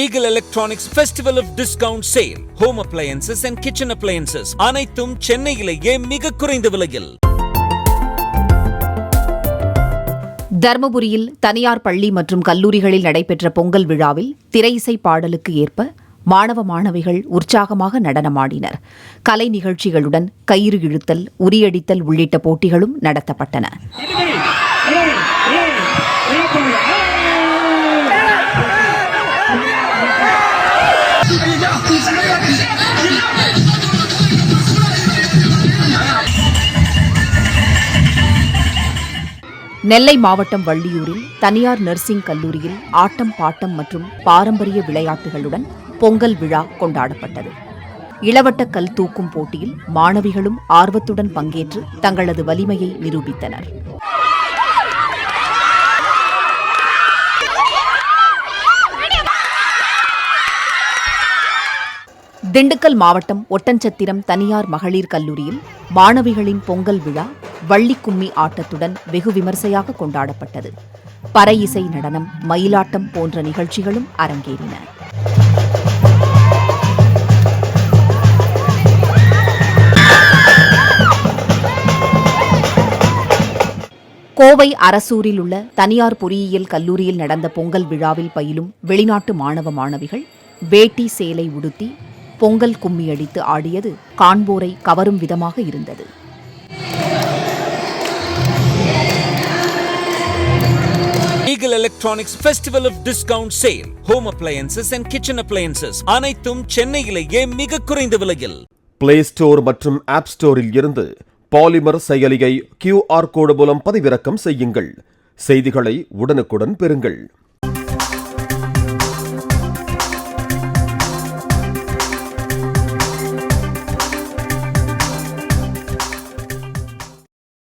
Eagle Electronics Festival of Discount Sale. Home appliances and kitchen appliances. அனைத்தும் சென்னையிலேயே மிக குறைந்த விலையில். தர்மபுரியில் தனியார் பள்ளி மற்றும் கல்லூரிகளில் நடைபெற்ற பொங்கல் விழாவில் திரை இசை பாடலுக்கு ஏற்ப மாணவ மாணவிகள் உற்சாகமாக நடனமாடினர். கலை நிகழ்ச்சிகளுடன் கயிறு இழுத்தல், உரியடித்தல் உள்ளிட்ட போட்டிகளும் நடத்தப்பட்டன. நெல்லை மாவட்டம் வள்ளியூரில் தனியார் நர்சிங் கல்லூரியில் ஆட்டம் பாட்டம் மற்றும் பாரம்பரிய விளையாட்டுகளுடன் பொங்கல் விழா கொண்டாடப்பட்டது. இளவட்ட கல் தூக்கும் போட்டியில் மாணவிகளும் ஆர்வத்துடன் பங்கேற்று தங்களது வலிமையை நிரூபித்தனர். திண்டுக்கல் மாவட்டம் ஒட்டன்சத்திரம் தனியார் மகளிர் கல்லூரியில் மாணவிகளின் பொங்கல் விழா வள்ளி கும்மி ஆட்டத்துடன் வெகு விமர்சையாக கொண்டாடப்பட்டது. பறை இசை நடனம், மயிலாட்டம் போன்ற நிகழ்ச்சிகளும் அரங்கேறின. கோவை அரசூரில் உள்ள தனியார் பொறியியல் கல்லூரியில் நடந்த பொங்கல் விழாவில் பயிலும் வெளிநாட்டு மாணவ மாணவிகள் வேட்டி சேலை உடுத்தி பொங்கல் கும்மி அடித்து ஆடியது காண்போரை கவரும் விதமாக இருந்தது. Eagle Electronics Festival of Discount Sale. Home appliances and kitchen appliances. அனைத்தும் சென்னையிலேயே மிக குறைந்த விலையில். பிளே ஸ்டோர் மற்றும் ஆப் ஸ்டோரில் இருந்து பாலிமர் செயலியை QR கோடு மூலம் பதிவிறக்கம் செய்யுங்கள். செய்திகளை உடனுக்குடன் பெறுங்கள்.